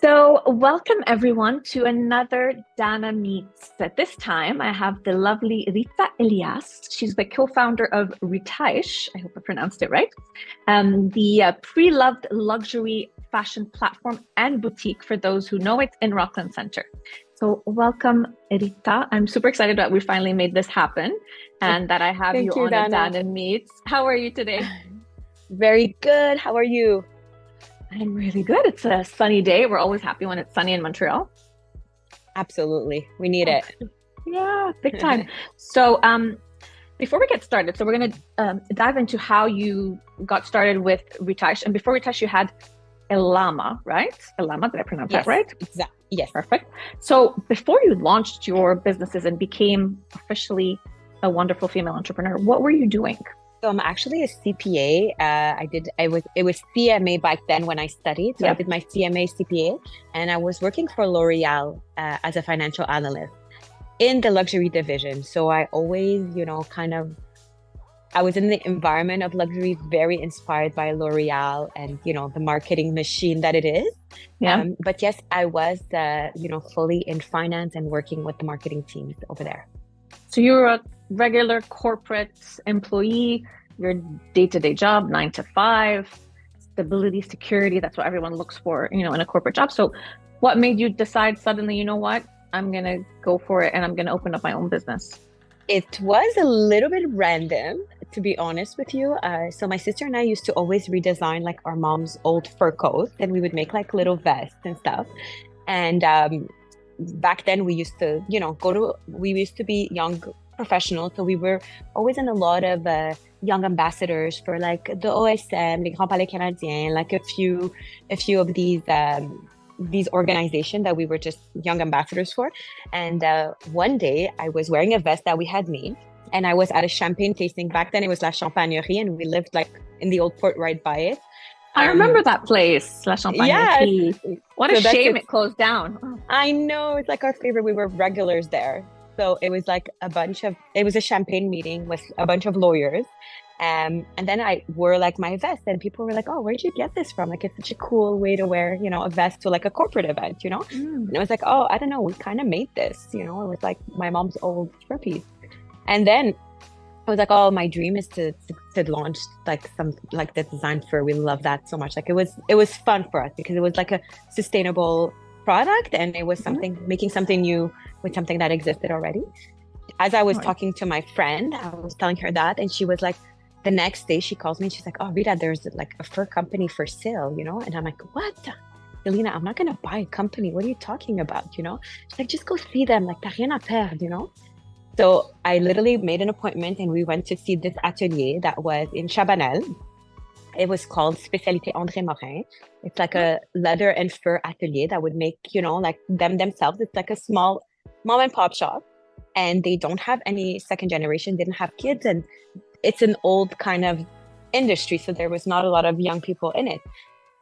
So, welcome everyone to another Dana Meets. At this time, I have the lovely Rita Elias. She's the co-founder of Retyche. I hope I pronounced it right. The pre-loved luxury fashion platform and boutique for those who know it in Rockland Center. So, welcome, Rita. I'm super excited that we finally made this happen and that I have you Thank you, on a Dana. Dana Meets. How are you today? Very good. How are you? I'm really good. It's a sunny day. We're always happy when it's sunny in Montreal. Absolutely. We need it. Excellent. Yeah, big time. So, before we get started, so we're going to dive into how you got started with Retyche. And before Retyche, you had Elama, right? Elama, did I pronounce that Yes, right? exactly. Yes. Perfect. So, before you launched your businesses and became officially a wonderful female entrepreneur, what were you doing? So I'm actually a CPA. It was CMA back then when I studied. So I did my CMA CPA and I was working for L'Oreal as a financial analyst in the luxury division. So I always, I was in the environment of luxury, very inspired by L'Oreal and, the marketing machine that it is. Yeah. But yes, I was, fully in finance and working with the marketing teams over there. So you were a regular corporate employee, your day-to-day job, 9 to 5, stability, security, that's what everyone looks for, in a corporate job. So what made you decide suddenly, you know what, I'm going to go for it and I'm going to open up my own business? It was a little bit random, to be honest with you. So my sister and I used to always redesign like our mom's old fur coats, and we would make like little vests and stuff. And back then we used to, we used to be young professionals. So we were always in a lot of young ambassadors for like the OSM, les Grands Palais Canadiens, like a few of these organizations that we were just young ambassadors for. And one day I was wearing a vest that we had made, and I was at a champagne tasting. Back then it was La Champagnerie, and we lived like in the old port right by it. I remember that place, La Champagnerie. Yeah. What a shame it closed down. I know, it's like our favorite. We were regulars there. So it was like it was a champagne meeting with a bunch of lawyers. And then I wore like my vest, and people were like, oh, where'd you get this from? Like, it's such a cool way to wear, a vest to like a corporate event, And I was like, oh, I don't know, we kind of made this, it was like my mom's old fur piece. And then I was like, oh, my dream is to launch like some like the design fur. We love that so much. Like it was fun for us because it was like a sustainable product, and it was making something new with something that existed already. As I was talking to my friend, I was telling her that, and she was like, the next day she calls me and she's like, oh, Rita, there's like a fur company for sale, And I'm like, what? Selena, I'm not going to buy a company. What are you talking about? She's like, just go see them. Like, t'as rien à perdre, So I literally made an appointment and we went to see this atelier that was in Chabanel. It was called Spécialité André Morin. It's like a leather and fur atelier that would make, like themselves. It's like a small mom and pop shop, and they don't have any second generation, didn't have kids, and it's an old kind of industry. So there was not a lot of young people in it.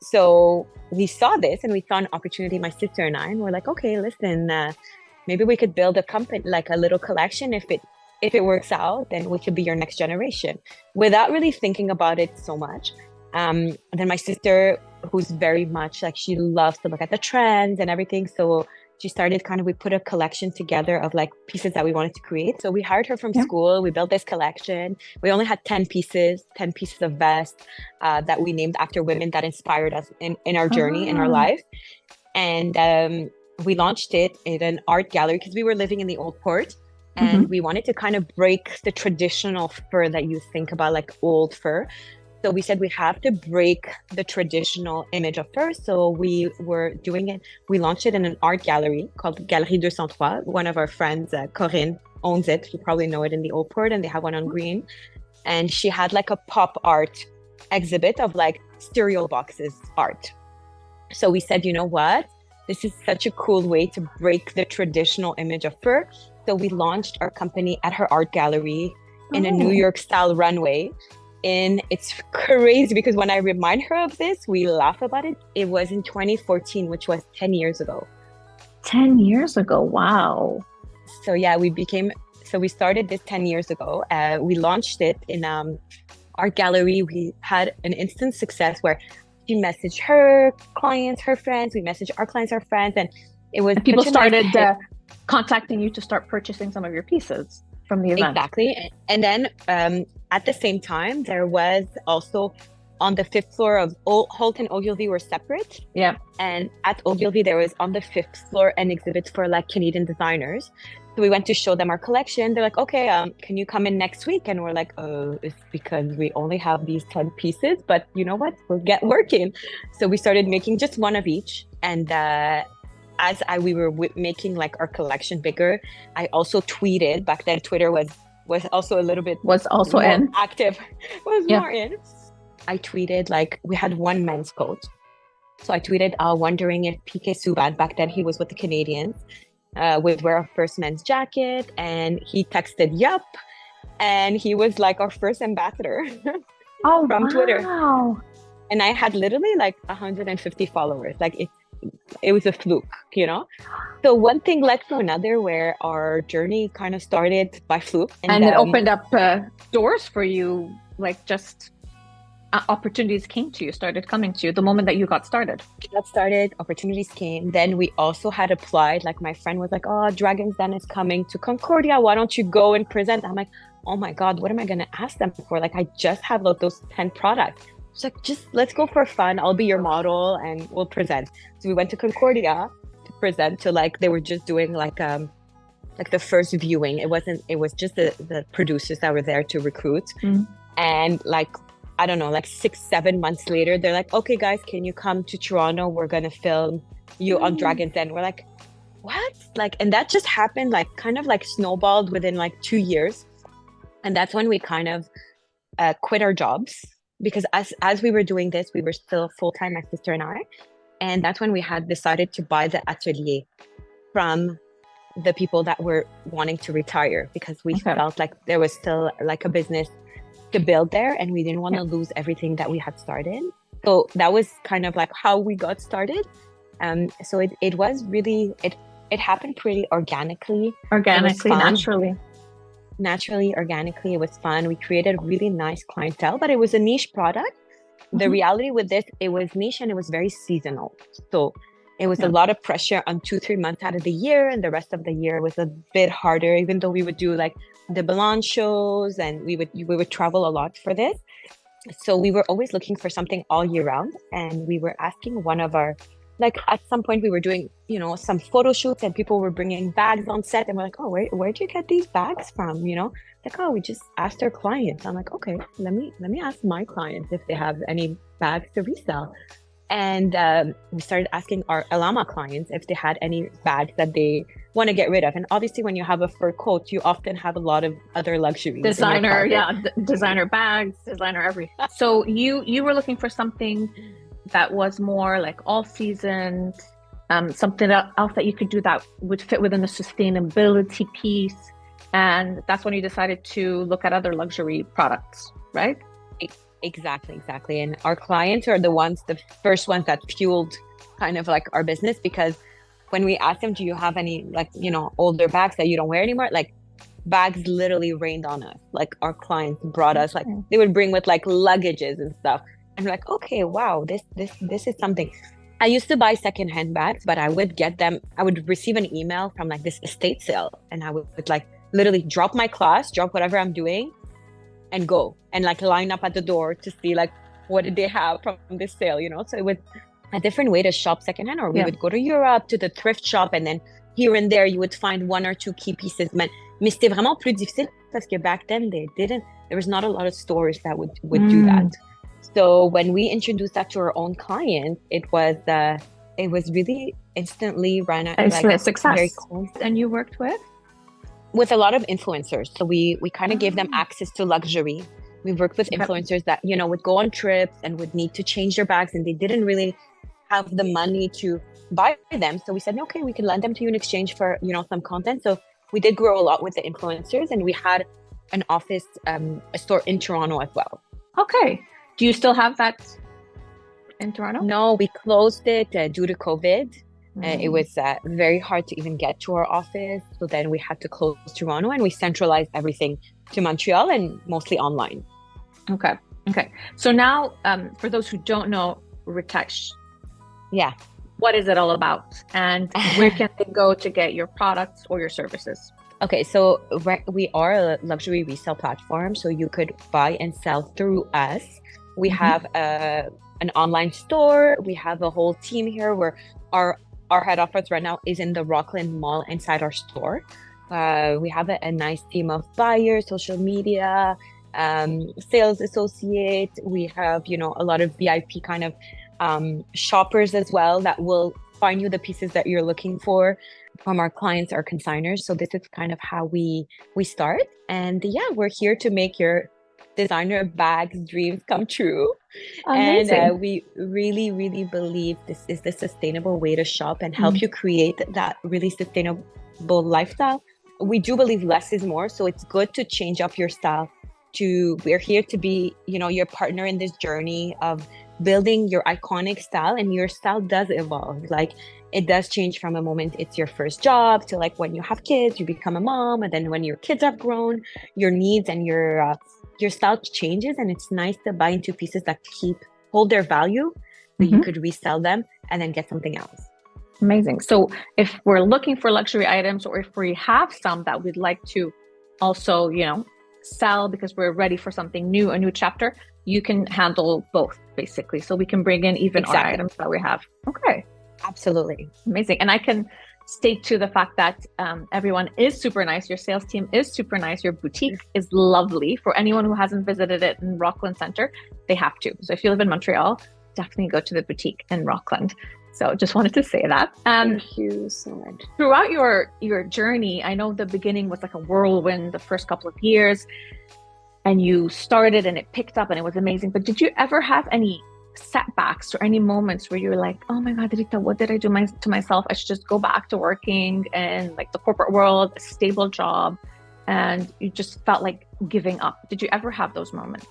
So we saw this and we saw an opportunity, my sister and I, and we're like, okay, listen, maybe we could build a company, like a little collection. If it works out, then we could be your next generation, without really thinking about it so much. And then my sister, who's very much like, she loves to look at the trends and everything. So she started we put a collection together of like pieces that we wanted to create. So we hired her from school. We built this collection. We only had 10 pieces of vests that we named after women that inspired us in our journey, in our life. And we launched it in an art gallery because we were living in the old port. And we wanted to kind of break the traditional fur that you think about, like old fur. So we said we have to break the traditional image of fur. So we were doing it. We launched it in an art gallery called Galerie 203. One of our friends, Corinne, owns it. You probably know it in the Old Port, and they have one on Green. And she had like a pop art exhibit of like stereo boxes art. So we said, you know what? This is such a cool way to break the traditional image of fur. So we launched our company at her art gallery in a New York style runway. And it's crazy because when I remind her of this, we laugh about it. It was in 2014, which was 10 years ago. 10 years ago. Wow. So yeah, we started this 10 years ago. We launched it in art gallery. We had an instant success where she messaged her clients, her friends. We messaged our clients, our friends, and it was And people such a nice started hit. contacting you to start purchasing some of your pieces from the event. Exactly. And then at the same time, there was also on the fifth floor of Holt and Ogilvy were separate. Yeah. And at Ogilvy, there was on the fifth floor an exhibit for like Canadian designers. So we went to show them our collection. They're like, okay, can you come in next week? And we're like, oh, it's because we only have these 10 pieces, but you know what? We'll get working. So we started making just one of each. And we were making like our collection bigger, I also tweeted. Back then, Twitter was also a little bit more active. More in. I tweeted like we had one men's coat. So I tweeted, wondering if PK Subban, back then he was with the Canadians, would wear our first men's jacket. And he texted, yup. And he was like our first ambassador from Twitter. And I had literally like 150 followers. Like it was a fluke, you know? So one thing led to another where our journey kind of started by fluke. And it opened up doors for you, like just opportunities came to you, started coming to you the moment that you got started. Opportunities came. Then we also had applied, like my friend was like, oh, Dragon's Den is coming to Concordia. Why don't you go and present? I'm like, oh my God, what am I going to ask them for? Like, I just have those 10 products. It's like, just let's go for fun. I'll be your model and we'll present. So we went to Concordia to present to like, they were just doing like the first viewing. It was just the producers that were there to recruit. And like, I don't know, like 6-7 months later, they're like, okay, guys, can you come to Toronto? We're going to film you on Dragon's Den. We're like, what? Like, and that just happened, like kind of like snowballed within like 2 years. And that's when we kind of quit our jobs, because as we were doing this, we were still full-time, my sister and I. And that's when we had decided to buy the atelier from the people that were wanting to retire, because we felt like there was still like a business to build there, and we didn't want to lose everything that we had started. So that was kind of like how we got started. So it was really, it happened pretty organically, naturally, organically. It was fun. We created a really nice clientele, but it was a niche product. The reality with this, it was niche and it was very seasonal. So it was a lot of pressure on 2-3 months out of the year, and the rest of the year was a bit harder, even though we would do like the Milan shows and we would travel a lot for this. So we were always looking for something all year round. And we were asking one of our, like at some point we were doing, you know, some photo shoots and people were bringing bags on set, and we're like, oh, where'd you get these bags from? You know, like, oh, we just asked our clients. I'm like, okay, let me ask my clients if they have any bags to resell. And we started asking our Alama clients if they had any bags that they want to get rid of. And obviously, when you have a fur coat, you often have a lot of other luxuries. Designer bags, designer everything. So you were looking for something that was more like all season, something else that you could do that would fit within the sustainability piece. And that's when you decided to look at other luxury products, right? Exactly. And our clients are the first ones that fueled kind of like our business, because when we asked them, do you have any like, you know, older bags that you don't wear anymore? Like bags literally rained on us. Like our clients brought us, like they would bring with like luggages and stuff. And we're like, okay, wow, this is something. I used to buy secondhand bags, but I would receive an email from like this estate sale, and I would like literally drop my class, drop whatever I'm doing, and go and like line up at the door to see like what did they have from this sale, you know? So it was a different way to shop secondhand, or we would go to Europe to the thrift shop, and then here and there you would find 1 or 2 key pieces. Mais c'était vraiment plus difficile parce que back then there was not a lot of stores that would do that. So when we introduced that to our own clients, it was really instantly ran out like success. Very cool. And you worked with a lot of influencers. So we kind of gave them access to luxury. We worked with influencers that, you know, would go on trips and would need to change their bags, and they didn't really have the money to buy them. So we said, okay, we can lend them to you in exchange for, you know, some content. So we did grow a lot with the influencers, and we had an office, a store in Toronto as well. Okay. Do you still have that in Toronto? No, we closed it due to COVID. It was very hard to even get to our office. So then we had to close Toronto, and we centralized everything to Montreal and mostly online. Okay. So now, for those who don't know, Retyche. Yeah. What is it all about? And where can they go to get your products or your services? Okay, so we are a luxury resale platform, so you could buy and sell through us. We have an online store. We have a whole team here where our head office right now is in the Rockland Mall inside our store. We have a nice team of buyers, social media, sales associate. We have, a lot of VIP kind of shoppers as well that will find you the pieces that you're looking for from our clients, our consigners. So this is kind of how we start. And yeah, we're here to make your designer bags dreams come true. Amazing. And we really, really believe this is the sustainable way to shop and help you create that really sustainable lifestyle. We do believe less is more. So it's good to change up your style. We're here to be, your partner in this journey of building your iconic style, and your style does evolve. Like, it does change from a moment it's your first job to like when you have kids, you become a mom, and then when your kids have grown, your needs and your style changes. And it's nice to buy into pieces that hold their value, so you could resell them and then get something else. Amazing. So if we're looking for luxury items, or if we have some that we'd like to also, sell because we're ready for something new, a new chapter, you can handle both basically. So we can bring in even our items that we have. Okay. Absolutely. Amazing. And I can state to the fact that everyone is super nice. Your sales team is super nice. Your boutique is lovely. For anyone who hasn't visited it in Rockland Center, they have to. So if you live in Montreal, definitely go to the boutique in Rockland. So just wanted to say that. Thank you so much. Throughout your journey, I know the beginning was like a whirlwind, the first couple of years, and you started and it picked up and it was amazing. But did you ever have any setbacks or any moments where you were like, oh my God, Rita, what did I do to myself? I should just go back to working in like the corporate world, a stable job, and you just felt like giving up. Did you ever have those moments?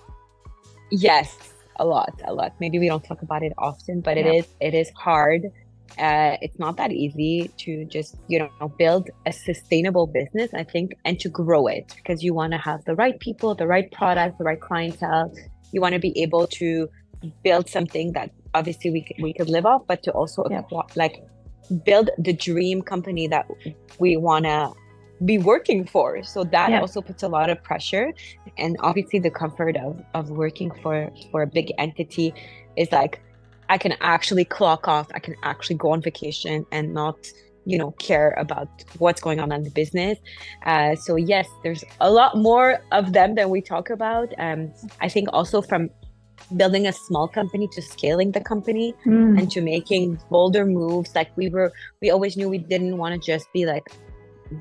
Yes, a lot. Maybe we don't talk about it often, but it is hard. It's not that easy to just, build a sustainable business, I think, and to grow it, because you want to have the right people, the right product, the right clientele. You want to be able to build something that obviously we could live off, but to also build the dream company that we want to be working for. So that also puts a lot of pressure. And obviously the comfort of working for a big entity is like, I can actually clock off, I can actually go on vacation and not, care about what's going on in the business. So yes, there's a lot more of them than we talk about. I think also from building a small company to scaling the company and to making bolder moves. Like we always knew we didn't want to just be like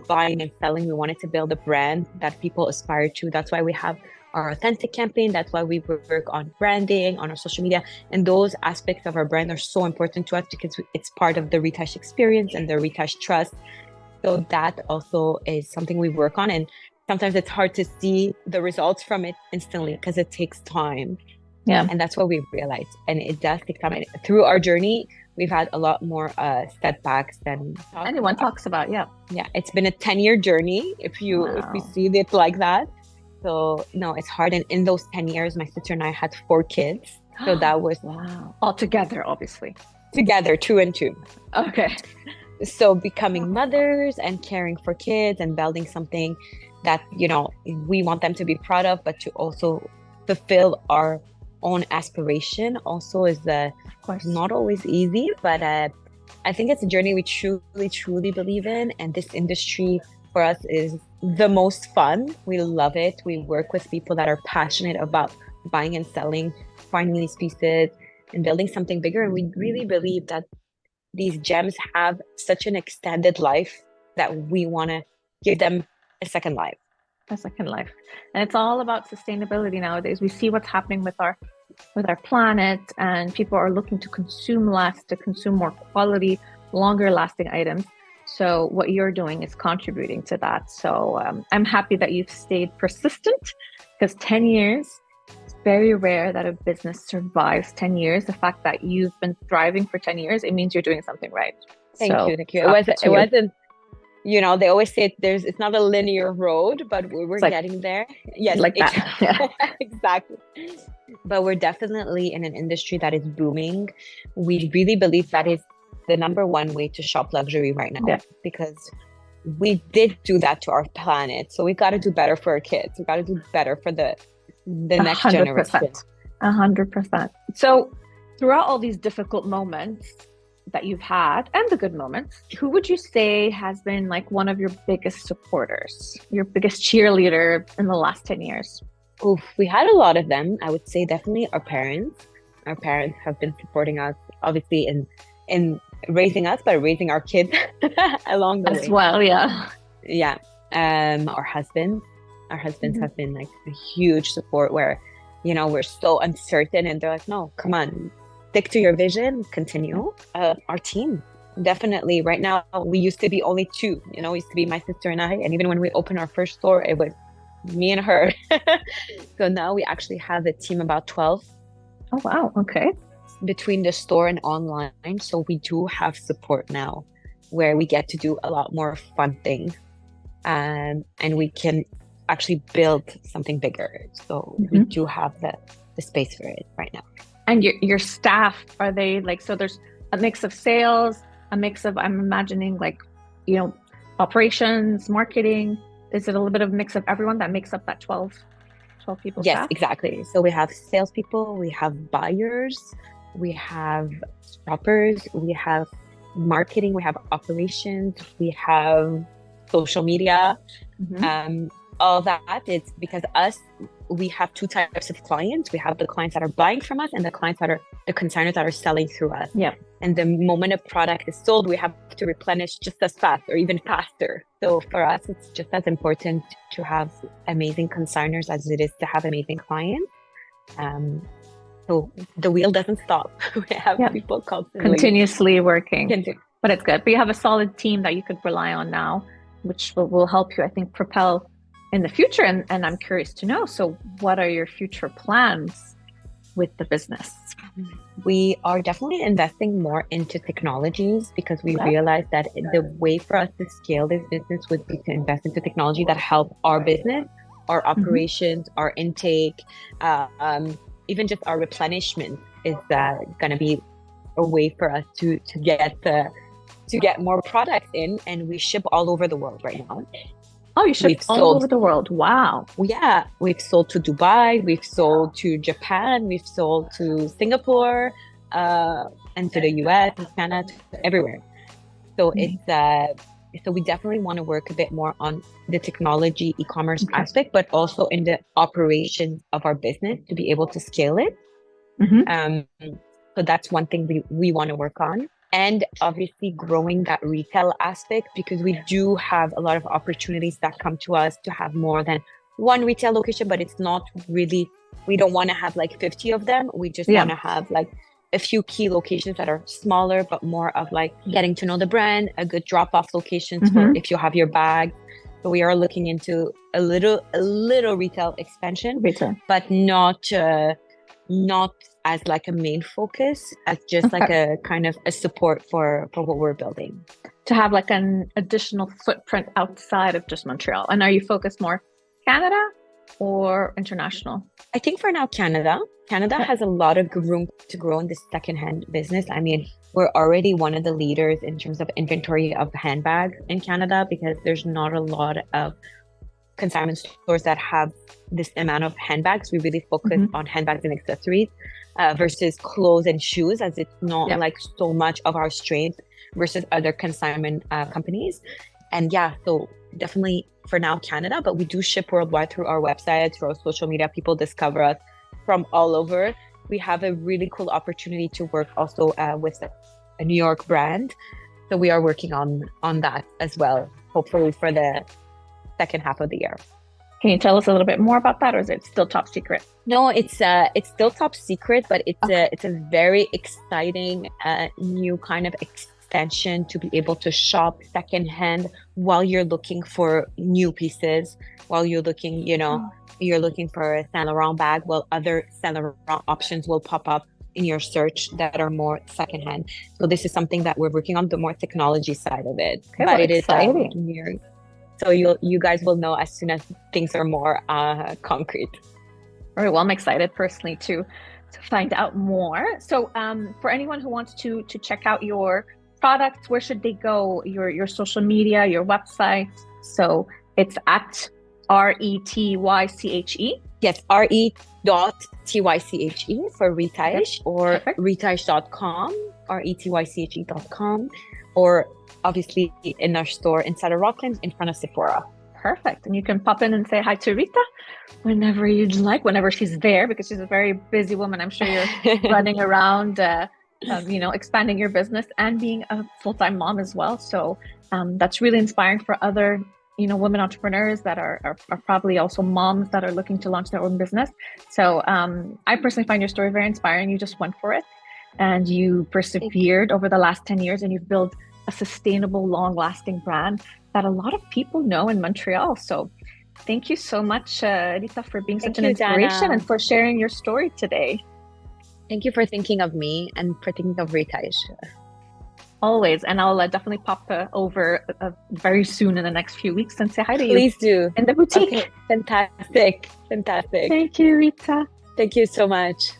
buying and selling. We wanted to build a brand that people aspire to. That's why we have our authentic campaign. That's why we work on branding, on our social media. And those aspects of our brand are so important to us because it's part of the Retyche experience and the Retyche trust. So that also is something we work on. And sometimes it's hard to see the results from it instantly because it takes time. Yeah. And that's what we realized. And it does take time. And through our journey, we've had a lot more setbacks than anyone talks about. Yeah. Yeah. It's been a 10-year journey if we see it like that. So no, it's hard. And in those 10 years, my sister and I had 4 kids. So that was all together, obviously. Together, 2 and 2. Okay. So becoming mothers and caring for kids and building something that, we want them to be proud of, but to also fulfill our own aspiration also is not always easy, but I think it's a journey we truly believe in. And this industry for us is the most fun. We love it. We work with people that are passionate about buying and selling, finding these pieces and building something bigger. And we really believe that these gems have such an extended life that we want to give them a second life. And it's all about sustainability nowadays. We see what's happening with our planet, and people are looking to consume less, to consume more quality, longer lasting items. So what you're doing is contributing to that. So I'm happy that you've stayed persistent, because 10 years, it's very rare that a business survives 10 years. The fact that you've been thriving for 10 years, it means you're doing something right. Thank you. It wasn't they always say it's not a linear road, but we're like, getting there. Yes, like that. Yeah. exactly. But we're definitely in an industry that is booming. We really believe that is the number one way to shop luxury right now, Yeah. because we did do that to our planet. So we got to do better for our kids. We got to do better for the next 100%. generation. 100%. So throughout all these difficult moments that you've had and the good moments, who would you say has been like one of your biggest supporters, your biggest cheerleader in the last 10 years? Oof, we had a lot of them. I would say definitely our parents. Our parents have been supporting us, obviously, in raising us, but raising our kids along the way. As well, yeah. Yeah. Our husbands. Our husbands have been like a huge support where, we're so uncertain and they're like, no, come on, stick to your vision, continue. Our team, definitely. Right now, we used to be only two, it used to be my sister and I. And even when we opened our first store, it was me and her. So now we actually have a team about 12. Oh, wow. Okay. Between the store and online. So we do have support now where we get to do a lot more fun things. And we can actually build something bigger. So we do have the space for it right now. And your staff, are they like, so there's a mix of sales, a mix of, I'm imagining like, operations, marketing. Is it a little bit of a mix of everyone that makes up that 12 people Yes, staff? exactly. So we have salespeople, we have buyers, we have shoppers, we have marketing, we have operations, we have social media. All that, it's because we have two types of clients. We have the clients that are buying from us and the clients that are the consigners that are selling through us. Yeah. And the moment a product is sold, we have to replenish just as fast or even faster. So for us, it's just as important to have amazing consigners as it is to have amazing clients. So the wheel doesn't stop. We have people constantly continuously working. But it's good. But you have a solid team that you could rely on now, which will help you, I think, propel in the future. And I'm curious to know, so what are your future plans with the business? We are definitely investing more into technologies because we realize that the way for us to scale this business would be to invest into technology that help our business, our operations, our intake, even just our replenishment is going to be a way for us to get more products in, and we ship all over the world right now. Oh, you ship all over the world. Wow. Yeah. We've sold to Dubai. We've sold to Japan. We've sold to Singapore, and to the US and Canada, everywhere. So so we definitely want to work a bit more on the technology e-commerce aspect, but also in the operations of our business to be able to scale it. So that's one thing we want to work on. And obviously growing that retail aspect, because we do have a lot of opportunities that come to us to have more than one retail location, but it's not really, we don't want to have like 50 of them. We just want to have like a few key locations that are smaller, but more of like getting to know the brand, a good drop-off locations for if you have your bag. So we are looking into a little retail expansion, but not as like a main focus, as just like a kind of a support for what we're building. To have like an additional footprint outside of just Montreal. And are you focused more Canada or international? I think for now, Canada. Canada has a lot of room to grow in the secondhand business. I mean, we're already one of the leaders in terms of inventory of handbags in Canada, because there's not a lot of consignment stores that have this amount of handbags. We really focus on handbags and accessories versus clothes and shoes, as it's not like so much of our strength versus other consignment companies. And so definitely for now, Canada, but we do ship worldwide through our website, through our social media. People discover us from all over. We have a really cool opportunity to work also with a New York brand. So we are working on that as well, hopefully for the second half of the year. Can you tell us a little bit more about that, or is it still top secret? No, it's still top secret, but it's a very exciting new kind of extension to be able to shop secondhand while you're looking for new pieces, while you're looking, you're looking for a Saint Laurent bag, while other Saint Laurent options will pop up in your search that are more secondhand. So this is something that we're working on, the more technology side of it. Okay, But well, it is exciting. so you guys will know as soon as things are more concrete. All right, well, I'm excited personally to find out more. So, for anyone who wants to check out your products, where should they go? Your social media, your website. So it's at Retyche. Yes, re.tyche for Retyche, Okay, or perfect. retyche.com, retyche.com, or obviously in our store inside of Rockland in front of Sephora. Perfect. And you can pop in and say hi to Rita whenever you'd like, whenever she's there, because she's a very busy woman. I'm sure you're running around, expanding your business and being a full-time mom as well. So that's really inspiring for other, women entrepreneurs that are probably also moms that are looking to launch their own business. So I personally find your story very inspiring. You just went for it and you persevered over the last 10 years and you've built a sustainable, long-lasting brand that a lot of people know in Montreal. So thank you so much, Rita, for being such an inspiration, Dana, and for sharing your story today. Thank you for thinking of me and for thinking of Retyche. Always. And I'll definitely pop over very soon in the next few weeks and say hi to you. Please do. In the boutique. Okay. Fantastic. Thank you, Rita. Thank you so much.